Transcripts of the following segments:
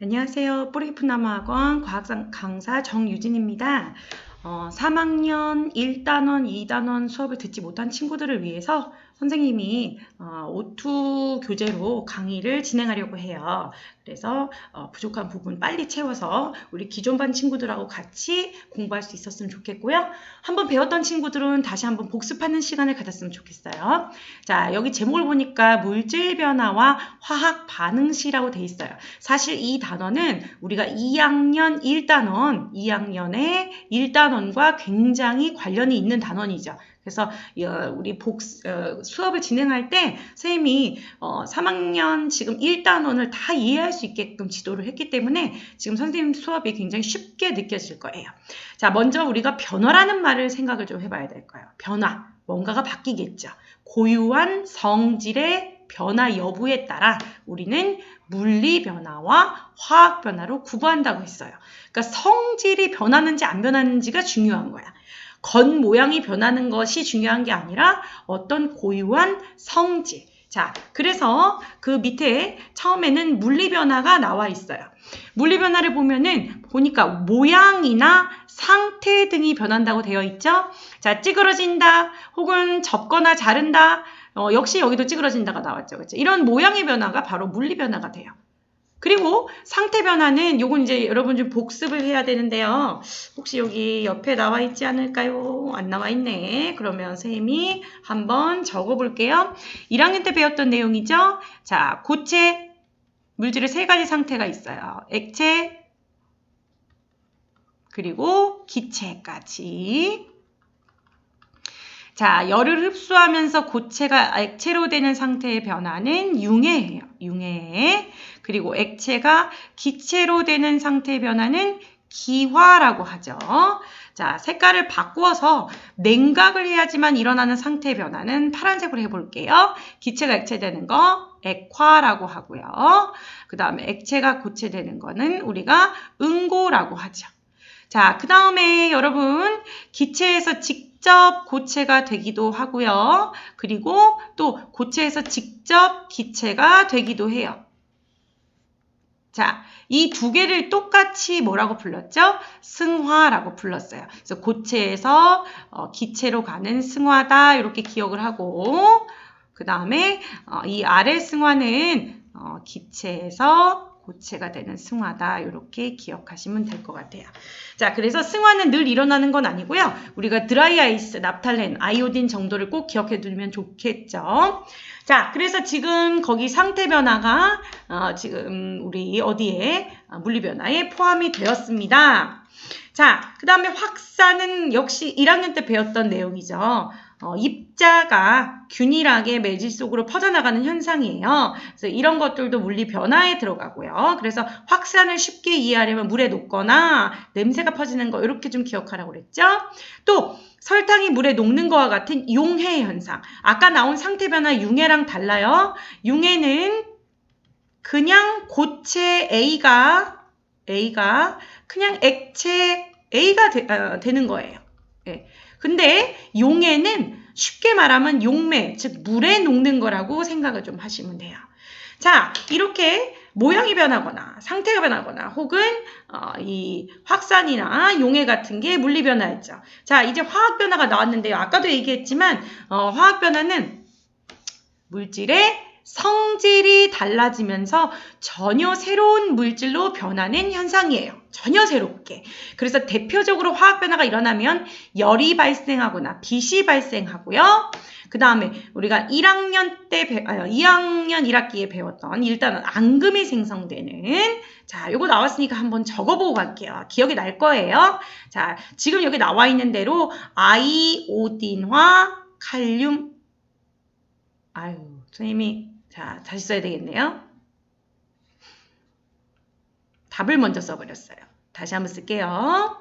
안녕하세요. 뿌리 깊은 나무학원 과학강사 정유진입니다. 3학년 1단원, 2단원 수업을 듣지 못한 친구들을 위해서 선생님이 O2 교재로 강의를 진행하려고 해요. 그래서 부족한 부분 빨리 채워서 우리 기존 반 친구들하고 같이 공부할 수 있었으면 좋겠고요. 한번 배웠던 친구들은 다시 한번 복습하는 시간을 가졌으면 좋겠어요. 자, 여기 제목을 보니까 물질 변화와 화학 반응시라고 돼 있어요. 사실 이 단어는 우리가 2학년 1단원, 2학년의 1단원과 굉장히 관련이 있는 단원이죠. 그래서 우리 수업을 진행할 때 선생님이 3학년 지금 1단원을 다 이해할 수 있게끔 지도를 했기 때문에 지금 선생님 수업이 굉장히 쉽게 느껴질 거예요. 자, 먼저 우리가 변화라는 말을 생각을 좀 해봐야 될 거예요. 변화, 뭔가가 바뀌겠죠. 고유한 성질의 변화 여부에 따라 우리는 물리 변화와 화학 변화로 구분한다고 했어요. 그러니까 성질이 변하는지 안 변하는지가 중요한 거야. 겉모양이 변하는 것이 중요한 게 아니라 어떤 고유한 성질. 자, 그래서 그 밑에 처음에는 물리 변화가 나와 있어요. 물리 변화를 보니까 모양이나 상태 등이 변한다고 되어 있죠. 자, 찌그러진다 혹은 접거나 자른다. 역시 여기도 찌그러진다가 나왔죠. 그렇죠? 이런 모양의 변화가 바로 물리 변화가 돼요. 그리고 상태 변화는 요건 이제 여러분 좀 복습을 해야 되는데요. 혹시 여기 옆에 나와 있지 않을까요? 안 나와 있네. 그러면 선생님이 한번 적어 볼게요. 1학년 때 배웠던 내용이죠. 자, 고체, 물질의 세 가지 상태가 있어요. 액체, 그리고 기체까지. 자, 열을 흡수하면서 고체가 액체로 되는 상태의 변화는 융해예요. 융해. 그리고 액체가 기체로 되는 상태의 변화는 기화라고 하죠. 자, 색깔을 바꾸어서 냉각을 해야지만 일어나는 상태의 변화는 파란색으로 해볼게요. 기체가 액체 되는 거 액화라고 하고요. 그 다음에 액체가 고체 되는 거는 우리가 응고라고 하죠. 자, 그 다음에 여러분 기체에서 직접 고체가 되기도 하고요. 그리고 또 고체에서 직접 기체가 되기도 해요. 자, 이 두 개를 똑같이 뭐라고 불렀죠? 승화라고 불렀어요. 그래서 고체에서 기체로 가는 승화다 이렇게 기억을 하고 그 다음에 이 아래 승화는 기체에서 고체가 되는 승화다 이렇게 기억하시면 될 것 같아요. 자, 그래서 승화는 늘 일어나는 건 아니고요. 우리가 드라이 아이스, 납탈렌, 아이오딘 정도를 꼭 기억해 두면 좋겠죠. 자, 그래서 지금 거기 상태 변화가 지금 우리 어디에 물리 변화에 포함이 되었습니다. 자, 그 다음에 확산은 역시 1학년 때 배웠던 내용이죠. 입자가 균일하게 매질 속으로 퍼져나가는 현상이에요. 그래서 이런 것들도 물리 변화에 들어가고요. 그래서 확산을 쉽게 이해하려면 물에 녹거나 냄새가 퍼지는 거 이렇게 좀 기억하라고 그랬죠. 또 설탕이 물에 녹는 것과 같은 용해 현상. 아까 나온 상태 변화 융해랑 달라요. 융해는 그냥 고체 A가 그냥 액체 A가 되는 거예요. 예. 근데 용해는 쉽게 말하면 용매, 즉 물에 녹는 거라고 생각을 좀 하시면 돼요. 자, 이렇게 모양이 변하거나 상태가 변하거나 혹은 이 확산이나 용해 같은 게 물리 변화였죠. 자, 이제 화학 변화가 나왔는데요. 아까도 얘기했지만 화학 변화는 물질의 성질이 달라지면서 전혀 새로운 물질로 변하는 현상이에요. 전혀 새롭게. 그래서 대표적으로 화학 변화가 일어나면 열이 발생하거나 빛이 발생하고요. 그 다음에 우리가 2학년 1학기에 배웠던 일단은 앙금이 생성되는 자, 요거 나왔으니까 한번 적어보고 갈게요. 기억이 날 거예요. 자, 지금 여기 나와 있는 대로 아이오딘화 칼륨 선생님이 자, 다시 써야 되겠네요. 답을 먼저 써버렸어요. 다시 한번 쓸게요.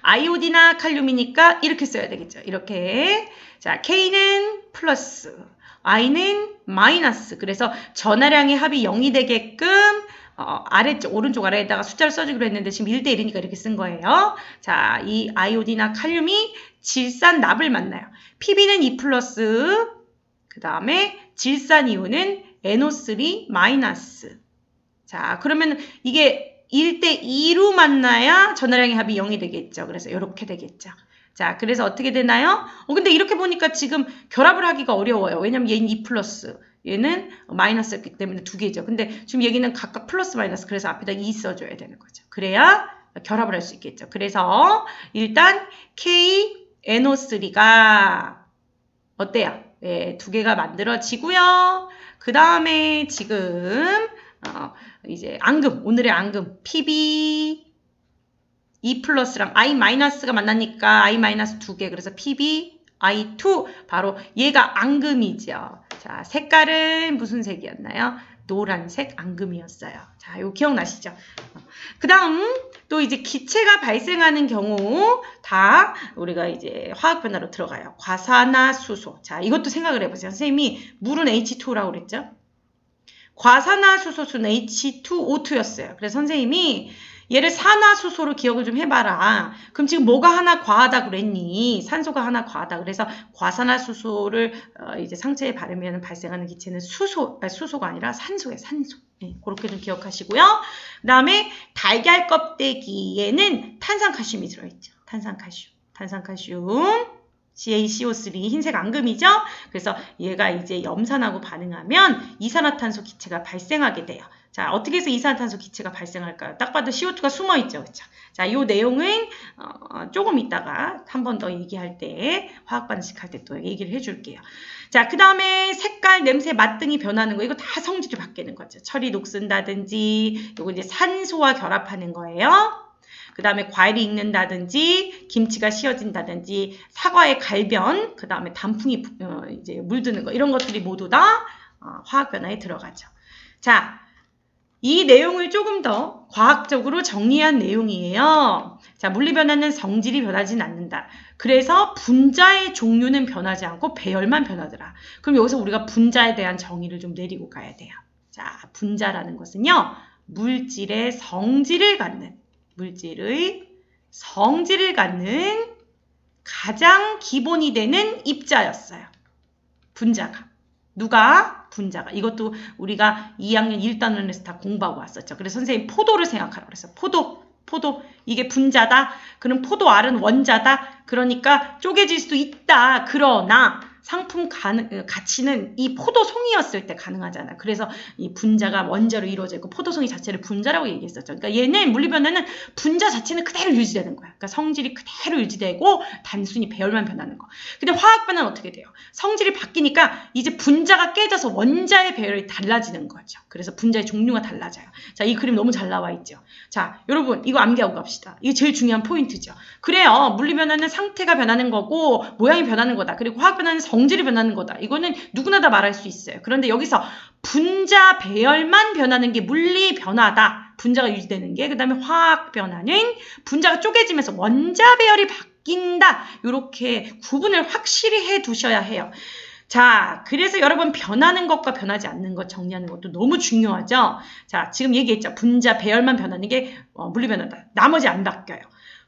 아이오딘이나 칼륨이니까 이렇게 써야 되겠죠. 이렇게. 자, K는 플러스, I는 마이너스. 그래서 전하량의 합이 0이 되게끔 오른쪽 아래에다가 숫자를 써주기로 했는데 지금 1대 1이니까 이렇게 쓴 거예요. 자, 이 아이오딘이나 칼륨이 질산납을 만나요. PB는 2 플러스, 그 다음에 질산이온은 NO3 마이너스. 자, 그러면 이게 1대2로 만나야 전화량의 합이 0이 되겠죠. 그래서 이렇게 되겠죠. 자, 그래서 어떻게 되나요? 근데 이렇게 보니까 지금 결합을 하기가 어려워요. 왜냐면 얘는 2 플러스, 얘는 마이너스였기 때문에 두 개죠. 근데 지금 얘기는 각각 플러스 마이너스, 그래서 앞에다 2 써줘야 되는 거죠. 그래야 결합을 할 수 있겠죠. 그래서 일단 KNO3가 어때요? 네, 두 개가 만들어지고요. 그 다음에 지금 이제 앙금, 오늘의 앙금 PB 2 플러스랑 I 마이너스가 만나니까 I 마이너스 두 개, 그래서 PB I2, 바로 얘가 앙금이죠. 자, 색깔은 무슨 색이었나요? 노란색 앙금이었어요. 자, 이거 기억나시죠? 그 다음 또 이제 기체가 발생하는 경우 다 우리가 이제 화학 변화로 들어가요. 과산화수소. 자, 이것도 생각을 해보세요. 선생님이 물은 H2라고 그랬죠? 과산화수소수는 H2O2였어요. 그래서 선생님이 얘를 산화수소로 기억을 좀 해봐라. 그럼 지금 뭐가 하나 과하다 그랬니? 산소가 하나 과하다. 그래서 과산화수소를 이제 상체에 바르면 발생하는 기체는 수소가 아니라 산소예요. 산소. 네, 그렇게 좀 기억하시고요. 그 다음에 달걀 껍데기에는 탄산칼슘이 들어있죠. 탄산칼슘. CaCO3 흰색 앙금이죠. 그래서 얘가 이제 염산하고 반응하면 이산화탄소 기체가 발생하게 돼요. 자, 어떻게 해서 이산화탄소 기체가 발생할까요? 딱 봐도 CO2가 숨어 있죠. 그렇죠? 자, 이 내용은 조금 이따가 한 번 더 얘기할 때 화학 반응식 할 때 또 얘기를 해줄게요. 자, 그 다음에 색깔, 냄새, 맛 등이 변하는 거, 이거 다 성질이 바뀌는 거죠. 철이 녹슨다든지, 이거 이제 산소와 결합하는 거예요. 그 다음에 과일이 익는다든지, 김치가 씌어진다든지, 사과의 갈변, 그 다음에 단풍이 이제 물드는 거, 이런 것들이 모두 다 화학 변화에 들어가죠. 자, 이 내용을 조금 더 과학적으로 정리한 내용이에요. 자, 물리변화는 성질이 변하진 않는다. 그래서 분자의 종류는 변하지 않고 배열만 변하더라. 그럼 여기서 우리가 분자에 대한 정의를 좀 내리고 가야 돼요. 자, 분자라는 것은요, 물질의 성질을 갖는 가장 기본이 되는 입자였어요. 분자가. 누가? 분자가. 이것도 우리가 2학년 1단원에서 다 공부하고 왔었죠. 그래서 선생님 포도를 생각하라고 그랬어요. 포도. 이게 분자다. 그럼 포도 알은 원자다. 그러니까 쪼개질 수도 있다. 그러나 상품 가치는 이 포도송이였을 때 가능하잖아. 그래서 이 분자가 원자로 이루어져 있고 포도송이 자체를 분자라고 얘기했었죠. 그러니까 얘는 물리변화는 분자 자체는 그대로 유지되는 거야. 그러니까 성질이 그대로 유지되고 단순히 배열만 변하는 거. 근데 화학 변화는 어떻게 돼요? 성질이 바뀌니까 이제 분자가 깨져서 원자의 배열이 달라지는 거죠. 그래서 분자의 종류가 달라져요. 자, 이 그림 너무 잘 나와 있죠. 자, 여러분 이거 암기하고 갑시다. 이게 제일 중요한 포인트죠. 그래요. 물리변화는 상태가 변하는 거고 모양이 변하는 거다. 그리고 화학 변화는 성질이 변하는 거다. 이거는 누구나 다 말할 수 있어요. 그런데 여기서 분자 배열만 변하는 게 물리 변화다. 분자가 유지되는 게. 그 다음에 화학 변화는 분자가 쪼개지면서 원자 배열이 바뀐다. 이렇게 구분을 확실히 해 두셔야 해요. 자, 그래서 여러분 변하는 것과 변하지 않는 것 정리하는 것도 너무 중요하죠. 자, 지금 얘기했죠. 분자 배열만 변하는 게 물리변화다. 나머지 안 바뀌어요.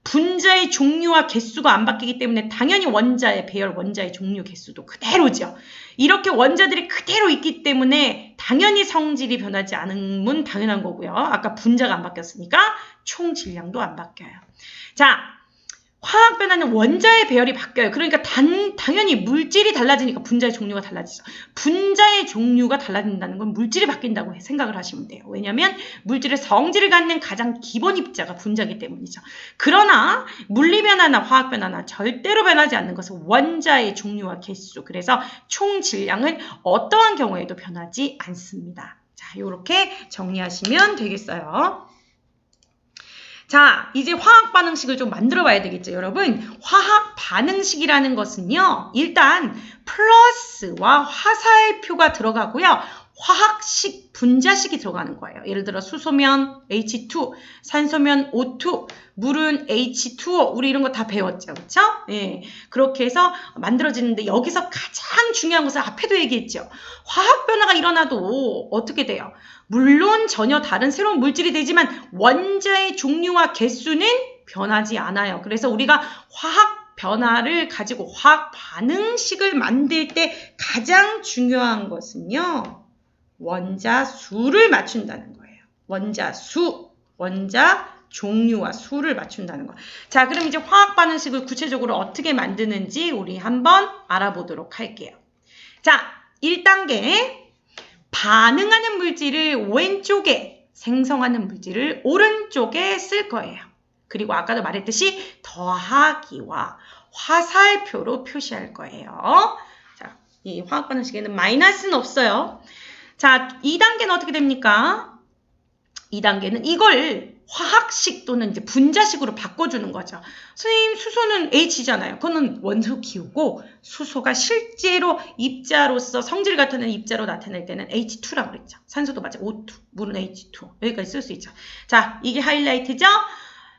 분자의 종류와 개수가 안 바뀌기 때문에 당연히 원자의 배열, 원자의 종류, 개수도 그대로죠. 이렇게 원자들이 그대로 있기 때문에 당연히 성질이 변하지 않으면 당연한 거고요. 아까 분자가 안 바뀌었으니까 총 질량도 안 바뀌어요. 자, 화학 변화는 원자의 배열이 바뀌어요. 그러니까 당연히 물질이 달라지니까 분자의 종류가 달라지죠. 분자의 종류가 달라진다는 건 물질이 바뀐다고 생각을 하시면 돼요. 왜냐하면 물질의 성질을 갖는 가장 기본 입자가 분자이기 때문이죠. 그러나 물리변화나 화학 변화나 절대로 변하지 않는 것은 원자의 종류와 개수, 그래서 총 질량은 어떠한 경우에도 변하지 않습니다. 자, 이렇게 정리하시면 되겠어요. 자, 이제 화학 반응식을 좀 만들어 봐야 되겠죠, 여러분. 화학 반응식이라는 것은요, 일단 플러스와 화살표가 들어가고요. 화학식, 분자식이 들어가는 거예요. 예를 들어 수소면 H2, 산소면 O2, 물은 H2O, 우리 이런 거 다 배웠죠. 그렇죠? 예. 그렇게 해서 만들어지는데 여기서 가장 중요한 것은 앞에도 얘기했죠. 화학 변화가 일어나도 어떻게 돼요? 물론 전혀 다른 새로운 물질이 되지만 원자의 종류와 개수는 변하지 않아요. 그래서 우리가 화학 변화를 가지고 화학 반응식을 만들 때 가장 중요한 것은요, 원자 수를 맞춘다는 거예요. 원자 수, 원자 종류와 수를 맞춘다는 거. 자, 그럼 이제 화학 반응식을 구체적으로 어떻게 만드는지 우리 한번 알아보도록 할게요. 자, 1단계 반응하는 물질을 왼쪽에, 생성하는 물질을 오른쪽에 쓸 거예요. 그리고 아까도 말했듯이 더하기와 화살표로 표시할 거예요. 자, 이 화학 반응식에는 마이너스는 없어요. 자, 2단계는 어떻게 됩니까? 2단계는 이걸 화학식 또는 이제 분자식으로 바꿔주는 거죠. 선생님, 수소는 H잖아요. 그거는 원소 기호고, 수소가 실제로 입자로서 성질 같은 입자로 나타낼 때는 H2라고 그랬죠. 산소도 맞아, O2, 물은 H2. 여기까지 쓸 수 있죠. 자, 이게 하이라이트죠?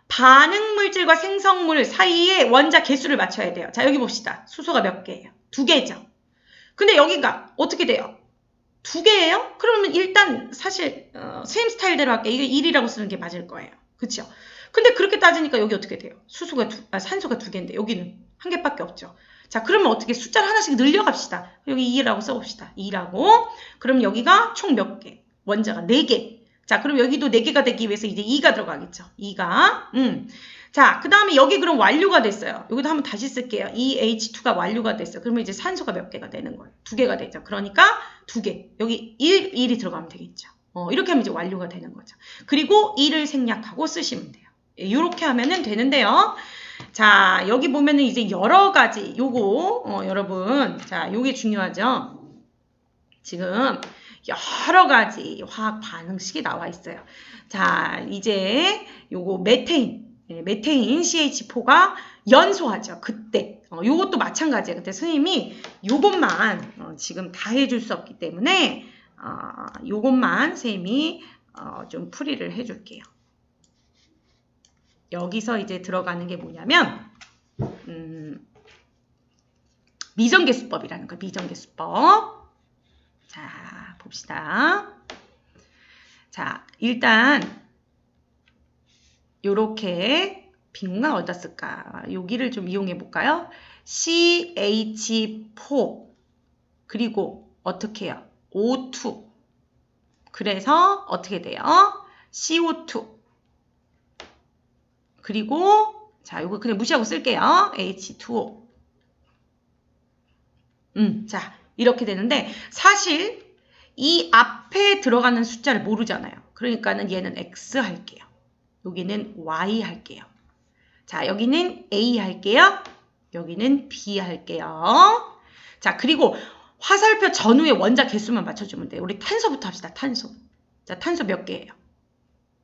반응 물질과 생성물 사이에 원자 개수를 맞춰야 돼요. 자, 여기 봅시다. 수소가 몇 개예요? 2개죠. 근데 여기가 어떻게 돼요? 2개예요? 그러면 일단 사실 선생님 스타일대로 할게요. 이게 1이라고 쓰는 게 맞을 거예요. 그렇죠? 근데 그렇게 따지니까 여기 어떻게 돼요? 산소가 2개인데 여기는 1개밖에 없죠. 자, 그러면 어떻게 숫자를 하나씩 늘려갑시다. 여기 2라고 써봅시다. 2라고. 그럼 여기가 총 몇 개? 원자가 4개. 자, 그럼 여기도 4개가 되기 위해서 이제 2가 들어가겠죠. 2가. 자, 그 다음에 여기 그럼 완료가 됐어요. 여기도 한번 다시 쓸게요. 이 H2가 완료가 됐어요. 그러면 이제 산소가 몇 개가 되는 거예요? 2개가 되죠. 그러니까 2개. 여기 1이 들어가면 되겠죠. 이렇게 하면 이제 완료가 되는 거죠. 그리고 1을 생략하고 쓰시면 돼요. 이렇게 하면은 되는데요. 자, 여기 보면은 이제 여러 가지, 여러분. 자, 요게 중요하죠. 지금 여러 가지 화학 반응식이 나와 있어요. 자, 이제 요거 메테인 CH4가 연소하죠. 그때 요것도 마찬가지예요. 근데 선생님이 요것만 지금 다 해줄 수 없기 때문에 요것만 선생님이 좀 풀이를 해줄게요. 여기서 이제 들어가는 게 뭐냐면 미정계수법이라는 거예요. 미정계수법. 자, 봅시다. 자, 일단 요렇게 빈 공간 어디다 쓸까? 여기를 좀 이용해 볼까요? CH4 그리고 어떻게 해요? O2 그래서 어떻게 돼요? CO2 그리고 자, 요거 그냥 무시하고 쓸게요. H2O 자, 이렇게 되는데 사실 이 앞에 들어가는 숫자를 모르잖아요. 그러니까는 얘는 X 할게요. 여기는 Y 할게요. 자, 여기는 A 할게요. 여기는 B 할게요. 자, 그리고 화살표 전후의 원자 개수만 맞춰주면 돼요. 우리 탄소부터 합시다. 탄소. 자, 탄소 몇 개예요?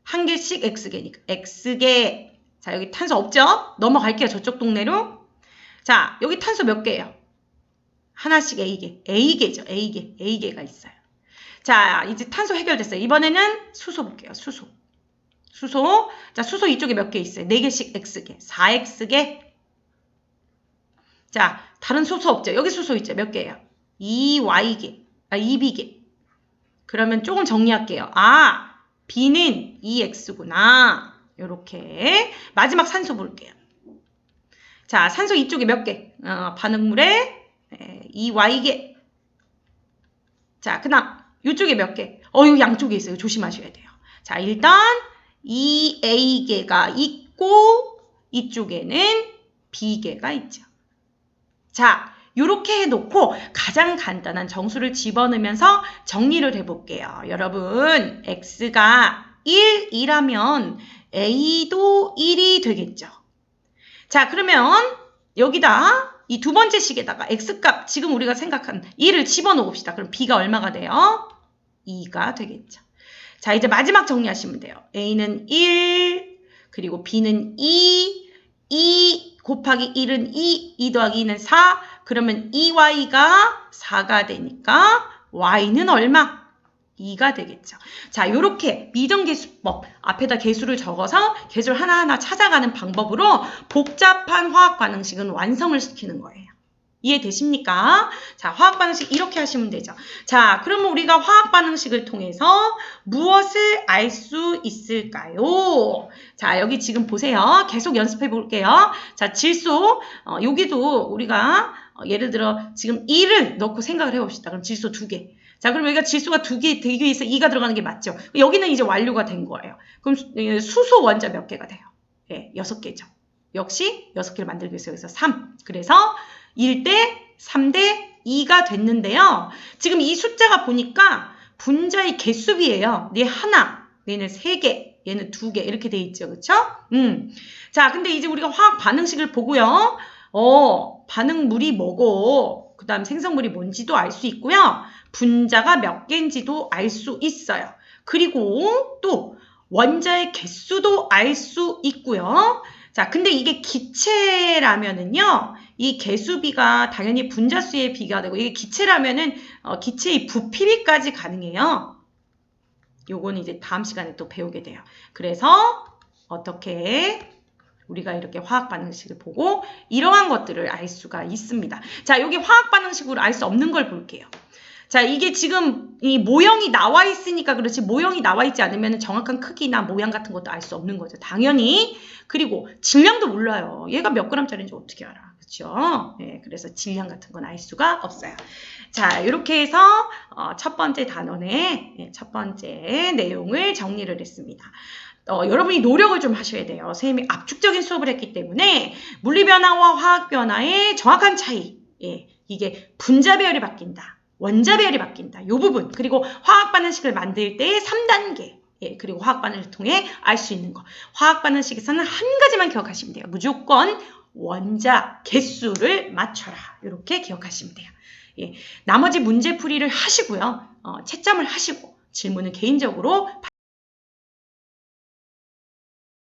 한 개씩 X개니까. X개. 자, 여기 탄소 없죠? 넘어갈게요. 저쪽 동네로. 자, 여기 탄소 몇 개예요? 하나씩 A개. A개죠. A개. A개가 있어요. 자, 이제 탄소 해결됐어요. 이번에는 수소 볼게요. 수소. 자, 수소 이쪽에 몇 개 있어요? 4개씩 X개. 4X개. 자, 다른 수소 없죠? 여기 수소 있죠? 몇 개예요? 2Y개. 2B개. 그러면 조금 정리할게요. B는 2X구나. 요렇게. 마지막 산소 볼게요. 자, 산소 이쪽에 몇 개? 반응물에 2Y개. 자, 그 다음 이쪽에 몇 개? 요 양쪽에 있어요. 조심하셔야 돼요. 자, 일단 2A개가 있고 이쪽에는 B개가 있죠. 자, 이렇게 해놓고 가장 간단한 정수를 집어넣으면서 정리를 해볼게요. 여러분, X가 1이라면 A도 1이 되겠죠. 자, 그러면 여기다 이 두 번째 식에다가 X값 지금 우리가 생각한 1을 집어넣읍시다. 그럼 B가 얼마가 돼요? 2가 되겠죠. 자, 이제 마지막 정리하시면 돼요. A는 1, 그리고 B는 2 곱하기 1은 2 더하기 2는 4, 그러면 2Y가 4가 되니까 Y는 얼마? 2가 되겠죠. 자, 요렇게 미정계수법 앞에다 개수를 적어서 개수를 하나하나 찾아가는 방법으로 복잡한 화학 반응식은 완성을 시키는 거예요. 이해되십니까? 자, 화학 반응식 이렇게 하시면 되죠. 자, 그러면 우리가 화학 반응식을 통해서 무엇을 알 수 있을까요? 자, 여기 지금 보세요. 계속 연습해 볼게요. 자, 질소, 여기도 우리가 예를 들어 지금 1을 넣고 생각을 해봅시다. 그럼 질소 2개. 자, 그럼 여기가 질소가 2개 되기 위해서 2가 들어가는 게 맞죠? 여기는 이제 완료가 된 거예요. 그럼 수소 원자 몇 개가 돼요? 예, 6개죠. 역시 6개를 만들기 위해서 여기서 3. 그래서 1대 3대 2가 됐는데요. 지금 이 숫자가 보니까 분자의 개수비예요. 얘 하나, 얘는 3개, 얘는 2개 이렇게 돼 있죠. 그쵸? 자, 근데 이제 우리가 화학 반응식을 보고요. 반응물이 뭐고 그 다음 생성물이 뭔지도 알 수 있고요. 분자가 몇 개인지도 알 수 있어요. 그리고 또 원자의 개수도 알 수 있고요. 자, 근데 이게 기체라면은요, 이 개수비가 당연히 분자수의 비가 되고, 이게 기체라면은, 기체의 부피비까지 가능해요. 요거는 이제 다음 시간에 또 배우게 돼요. 그래서, 어떻게 우리가 이렇게 화학 반응식을 보고, 이러한 것들을 알 수가 있습니다. 자, 여기 화학 반응식으로 알 수 없는 걸 볼게요. 자, 이게 지금 이 모형이 나와 있으니까 그렇지 모형이 나와 있지 않으면 정확한 크기나 모양 같은 것도 알 수 없는 거죠. 당연히. 그리고 질량도 몰라요. 얘가 몇 g짜리인지 어떻게 알아. 그렇죠? 네, 그래서 질량 같은 건 알 수가 없어요. 자, 이렇게 해서 첫 번째 단원의 첫 번째 내용을 정리를 했습니다. 여러분이 노력을 좀 하셔야 돼요. 선생님이 압축적인 수업을 했기 때문에 물리변화와 화학변화의 정확한 차이. 예, 이게 분자배열이 바뀐다. 원자배열이 바뀐다. 이 부분. 그리고 화학반응식을 만들 때 3단계. 예, 그리고 화학반응식을 통해 알 수 있는 거. 화학반응식에서는 한 가지만 기억하시면 돼요. 무조건 원자 개수를 맞춰라. 이렇게 기억하시면 돼요. 예, 나머지 문제풀이를 하시고요. 채점을 하시고 질문은 개인적으로